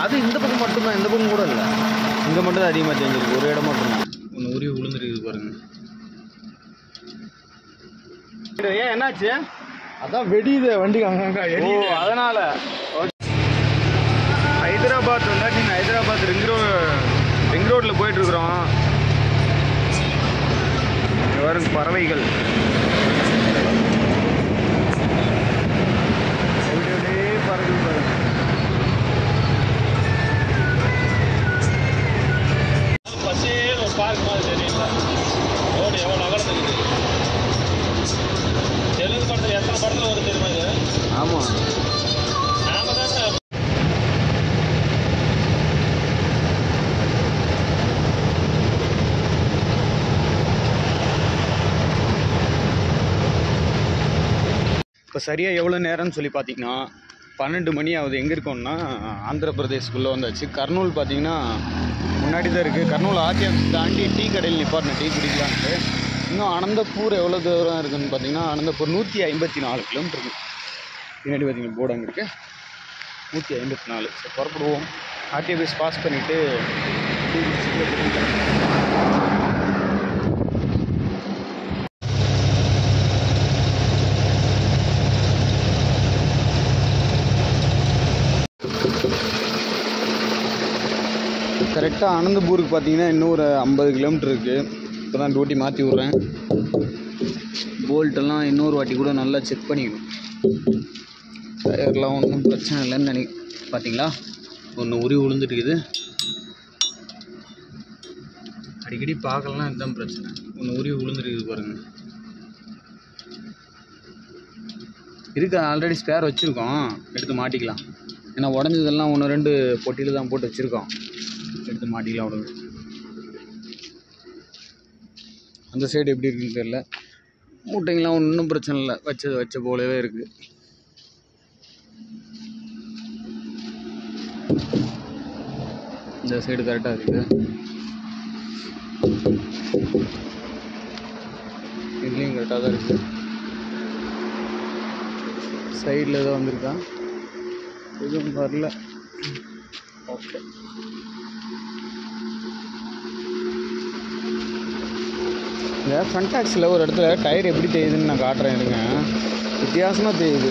அது இந்த பக்கம் மட்டும்தான், இந்த பக்கம் கூட இல்லை. இங்கே மட்டும் தான் அதிகமாக தெரிஞ்சிருக்கு. ஒரு இடம் மட்டும்தான் ஒன்று உரிய விழுந்துருக்கு பாருங்க. ஏன் என்னாச்சு? அதான் வெடியுது வண்டி அங்கங்க. ஓ அதனால. ஹைதராபாத் வந்தாச்சு. ஹைதராபாத் ரிங் ரோட்டில் போயிட்டுருக்குறோம். இங்கே வரும் பறவைகள் பறவைகள் பாருங்க. பஸ்ஸே ஒரு பார்க் மாதிரி தெரியல. ரோடு எவ்வளோ நகரத்துக்கு தெலுங்கு படத்தில் எத்தனை படத்தில் ஒரு தெரியுமா இது? ஆமாம். நாம தான் இப்போ சரியாக எவ்வளோ நேரம்னு சொல்லி பார்த்தீங்கன்னா 12 மணி ஆகுது. எங்கே இருக்கோம்னா ஆந்திர பிரதேஷ்குள்ளே வந்தாச்சு. கர்னூல் பார்த்தீங்கன்னா முன்னாடி தான் இருக்குது. கர்னூல் ஆர்டிஎஃப் தாண்டி டீ கடையில் நிப்பாட்டின டீ குடிக்கலான்ட்டு. இன்னும் அனந்தப்பூர் எவ்வளோ தூரம் இருக்குதுன்னு பார்த்தீங்கன்னா அனந்தப்பூர் 154 கிலோமீட்டர் இருக்குது. பின்னாடி பார்த்தீங்கன்னா போர்டு அங்கே இருக்குது 154. சரி புறப்படுவோம். ஆர்டிஎஃப் பாஸ் பண்ணிவிட்டு டீ குடிச்சிட்டு கரெக்டாக அனந்தபூருக்கு பார்த்தீங்கன்னா இன்னும் ஒரு 50 கிலோமீட்டர் இருக்குது. இப்போ தான் டியூட்டி மாற்றி விட்றேன். போல்ட்டெல்லாம் இன்னொரு வாட்டி கூட நல்லா செக் பண்ணிக்கணும். டயர்லாம் ஒன்றும் பிரச்சனை இல்லைன்னு பார்த்தீங்களா, ஒன்று உரி விழுந்துட்டுருக்குது. அடிக்கடி பார்க்கலாம், இதுதான் பிரச்சனை. ஒன்று உரி விழுந்துருக்குது பாருங்கள். இதுக்கு ஆல்ரெடி ஸ்பேர் வச்சுருக்கோம், எடுத்து மாட்டிக்கலாம். ஏன்னா உடஞ்சதெல்லாம் 1-2 பொட்டியில் தான் போட்டு வச்சுருக்கோம். எடுத்து மாட்டிக்கலாம் விடுங்க. அந்த சைடு எப்படி இருக்குன்னு தெரியல. மூட்டைங்கெலாம் ஒன்றும் பிரச்சனை இல்லை, வச்ச போலவே இருக்குது. இந்த சைடு கரெக்டாக இருக்குது. இதுலேயும் கரெக்டாக தான் இருக்குது. சைடில் ஏதோ வந்திருக்கா, எதுவும் வரல. ஓகே. இந்த ஃப்ரண்ட் ஆக்ஸில் ஒரு இடத்துல டயர் எப்படி தெரியுதுன்னு நான் காட்டுறேன். இருங்க, வித்தியாசமாக தெரியுது.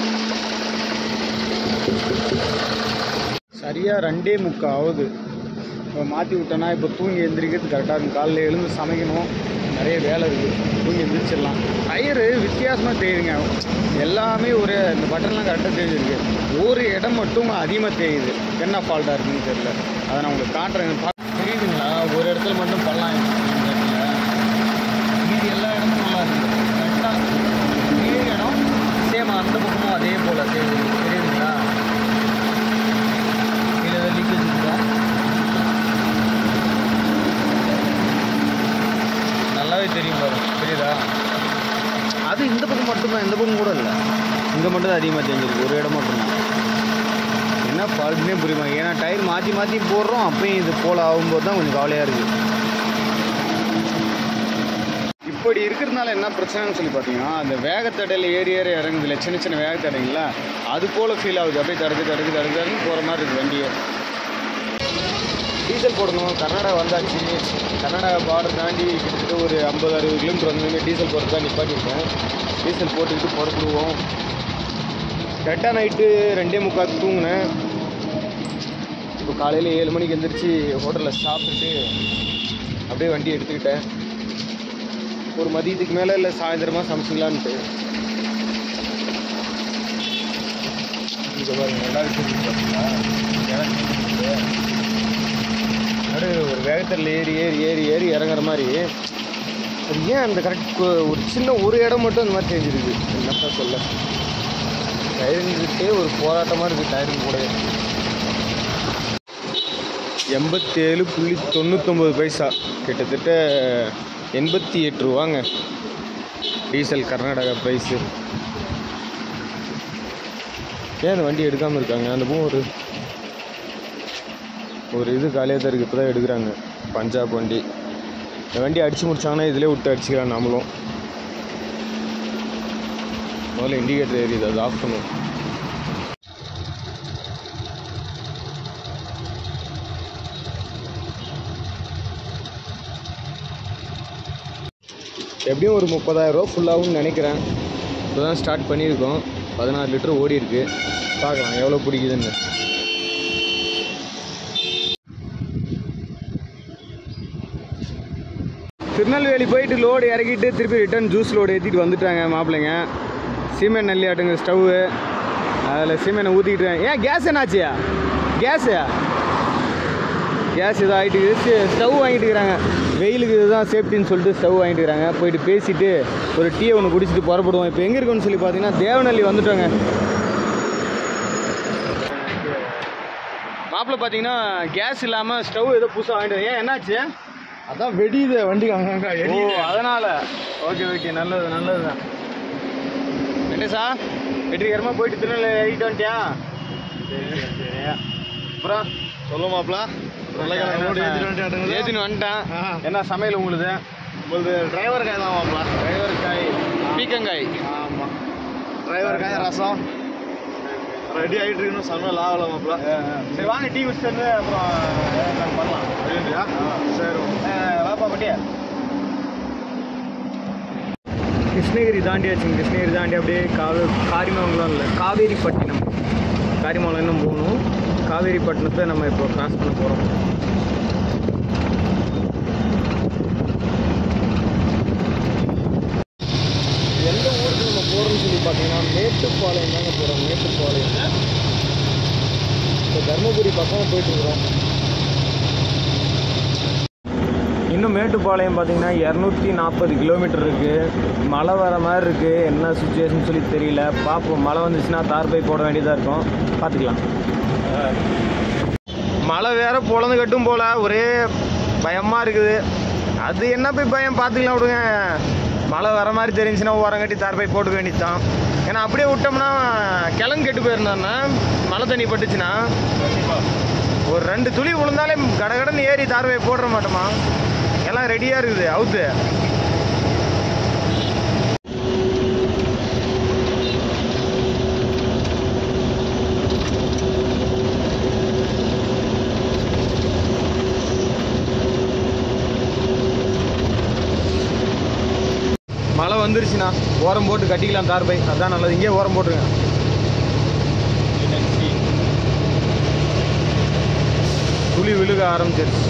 சரியாக 2:45 ஆகுது. இப்போ மாற்றி விட்டோன்னா இப்போ தூங்கி எழுந்திரிக்கிறது கரெக்டாக இருக்கும். காலையில் எழுந்து சமைக்கணும், நிறைய வேலை இருக்குது. தூங்கி எழுந்திரிச்சிடலாம். டயரு வித்தியாசமாக தெரியுதுங்க. எல்லாமே ஒரு இந்த பட்டன்லாம் கரெக்டாக தெரிஞ்சிருக்கு. ஒரு இடம் மட்டும் அதிகமாக தெரியுது. என்ன ஃபால்ட்டாக இருக்குன்னு தெரியல. அதை நான் உங்களுக்கு காட்டுறேன். தெரியுதுங்களா? ஒரு இடத்துல மட்டும் பண்ணலாம். இந்த இடத்துல மீதி எல்லா இடமும் நல்லா இருக்குது. கரெக்டாக இதே இடம் சேம் அந்த பக்கமும் அதே போல் தெரியுதுங்களா? இதில் ஏதாவது லீக்கேஜ் இருக்குதா? நல்லாவே தெரியும் பாருங்க, தெரியுதா? அது இந்த பக்கம் மட்டும்தான், இந்த பக்கம் கூட இல்லை. இங்கே மட்டும் தான் அதிகமாக தெரிஞ்சிருக்கு. ஒரு இடம் மட்டும்தான். என்ன ஃபால்ட்னே புரியுமா? ஏன்னா டயர் மாற்றி மாற்றி போடுறோம். அப்பயும் இது போல் ஆகும்போது தான் கொஞ்சம் கவலையாக இருக்குது. இப்படி இருக்கிறதுனால என்ன பிரச்சனைன்னு சொல்லி பார்த்தீங்கன்னா, அந்த வேகத்தடையில் ஏறி இறங்குதில்ல, சின்ன சின்ன வேகத்தடைங்களா, அது போல் ஃபீல் ஆகுது. அப்படியே தடுக்கு போகிற மாதிரி இருக்குது வண்டியை. டீசல் போடணும். கர்நாடகா வந்தாச்சு. கர்நாடகா பார்டர் தாண்டி கிட்டத்தட்ட ஒரு 50-60 கிலோமீட்டர் வந்து டீசல் போடுறது தான் நிப்பாட்டிருக்கேன். டீசல் போட்டுக்கிட்டு புறப்படுவோம். கரெக்டாக நைட்டு 2:45 தூங்கினேன். இப்போ காலையில் 7 மணிக்கு எழுந்திரிச்சு ஹோட்டலில் சாப்பிட்டுட்டு அப்படியே வண்டி எடுத்துக்கிட்டேன். ஒரு மதியத்துக்கு மேலே இல்லை சாயந்தரமாக சமைச்சிக்கலான்ட்டு. இங்கே பாருங்க, எல்லாரும் ஒரு வேகத்தில் ஏறி இறங்குற மாதிரி. அது ஏன் அந்த கரெக்ட் ஒரு சின்ன ஒரு இடம் மட்டும் அந்த மாதிரி தெரிஞ்சிருக்கு. என்னப்பா சொல்ல, டயருங்கிட்டே ஒரு போராட்டமாக இருக்குது. டயருக்கு கூட 87.99 கிட்டத்தட்ட 88 ரூபாங்க டீசல் கர்நாடகா ப்ரைஸு. ஏன் அந்த வண்டி எடுக்காமல் இருக்காங்க? அந்த பூ ஒரு இது காலியாக தான் இருக்குது. இப்போ தான் எடுக்கிறாங்க. பஞ்சாப் வண்டி. இந்த வண்டி அடித்து முடிச்சாங்கன்னா இதிலே விட்டு அடிச்சுக்கலாம். நாமளும் முதல்ல இண்டிகேட்டர் ஏறிது, அது ஆஃப் பண்ணுவோம். எப்படியும் ஒரு 30,000 ரூபா ஃபுல்லாகும்னு நினைக்கிறேன். இப்போ தான் ஸ்டார்ட் பண்ணியிருக்கோம். 16 லிட்டர் ஓடி இருக்கு. பார்க்கலாம் எவ்வளோ பிடிக்குதுன்னு. திருநெல்வேலி போயிட்டு லோடு இறக்கிட்டு திருப்பி ரிட்டர்ன் ஜூஸ் லோடு ஏற்றிட்டு வந்துட்டாங்க மாப்பிள்ளைங்க. சீமெண்ட் நல்லி ஆட்டுங்க ஸ்டவ்வு, அதில் சீமெண்ணை ஊற்றிக்கிட்டு. ஏன் கேஸ் என்னாச்சியா? கேஸு கேஸ் இதாக ஆகிட்டு ஸ்டவ் வாங்கிட்டு இருக்கிறாங்க. வெயிலுக்கு இதுதான் சேஃப்டின்னு சொல்லிட்டு ஸ்டவ் வாங்கிட்டு இருக்கிறாங்க. போயிட்டு பேசிவிட்டு ஒரு டீ ஒன்று குடிச்சிட்டு புறப்படுவோம். இப்போ எங்கே இருக்குன்னு சொல்லி பார்த்தீங்கன்னா தேவநல்லி வந்துட்டோங்க. மாப்பிள்ளை பார்த்தீங்கன்னா கேஸ் இல்லாமல் ஸ்டவ் ஏதோ புதுசாக வாங்கிட்டு. ஏன் என்னாச்சு? அதான் வெடியுது வண்டி அங்கங்க. ஓ அதனால். ஓகே ஓகே, நல்லது நல்லது தான். வெண்டேசா வெற்றிகரமாக போயிட்டு திருநெல்வேலி ஏறிட்டு வந்துட்டியா? சரி. அப்புறம் சொல்லுமாப்ல ஏற்றின்னு வந்துட்டேன். என்ன சமையல் உங்களுது? டிரைவர் காய் தான் மாப்ள. டிரைவர் காய், பீக்கங்காய். ஆமாம், டிரைவர் காய் ரசம் ரெடி ஆகிட்டு இருக்கணும். சமையல் ஆகலை மாப்ள. சரி வாங்க டீ குடிச்சிட்டு அப்புறம் நாங்கள் பண்ணலாம். இல்லையா? சரி வாப்பா பட்டியா. கிருஷ்ணகிரி தாண்டியாச்சுங்க. கிருஷ்ணகிரி தாண்டி அப்படியே காரிமங்கலம் இல்லை, காவேரிப்பட்டினம். காரிமங்கலம் இன்னும் போகணும். காவேரிப்பட்டினத்தை நம்ம இப்போ கிராஸ் பண்ண போகிறோம். எந்த ஊருக்கு நம்ம போகிறோம்னு சொல்லி பார்த்தீங்கன்னா மேட்டுப்பாளையம் தாங்க போகிறோம். மேட்டுப்பாளையம் இப்போ தருமபுரி பக்கம் போயிட்டுருக்குறோம். இன்னும் மேட்டுப்பாளையம் பார்த்தீங்கன்னா 240 கிலோமீட்டர் இருக்குது. மழை வர மாதிரி இருக்குது. என்ன சுச்சுவேஷன் சொல்லி தெரியல. பார்ப்போம். மழை வந்துச்சுன்னா தார்பை போட வேண்டியதாக இருக்கும். பார்த்துக்கலாம். மழை வேறு பொழந்து கட்டும் போல் ஒரே பயமாக இருக்குது. அது என்ன போய் பயம், பார்த்துக்கலாம் விடுங்க. மழை வர மாதிரி தெரிஞ்சுன்னா ஓரம் கட்டி தார்பை போட்டுக்க வேண்டியது தான். ஏன்னா அப்படியே விட்டோம்னா கிழங்கு கெட்டு போயிருந்தான்னா மழை தண்ணி பட்டுச்சுன்னா ஒரு 2 துளி விழுந்தாலே கடகடன்னு ஏறி தார்பை போடுற மாட்டோமா. எல்லாம் ரெடியாக இருக்குது அவுத்து. மழை வந்துருச்சுண்ணா ஓரம் போட்டு கட்டிக்கலாம் தார்பை. அதான் நல்லது. இங்கே ஓரம் போட்டுருங்க. துளி விழுக ஆரம்பிச்சிருச்சு.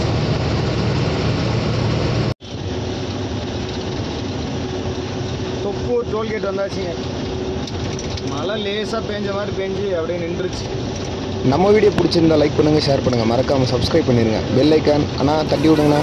தொப்பூர் டோல்கேட் வந்தாச்சுங்க. மழை லேசாக பேஞ்ச மாதிரி பேஞ்சு அப்படியே நின்றுச்சு. நம்ம வீடியோ பிடிச்சிருந்தா லைக் பண்ணுங்கள், ஷேர் பண்ணுங்கள், மறக்காமல் சப்ஸ்கிரைப் பண்ணிடுங்க. பெல் ஐக்கான் ஆனால் தட்டி விடுங்கண்ணா.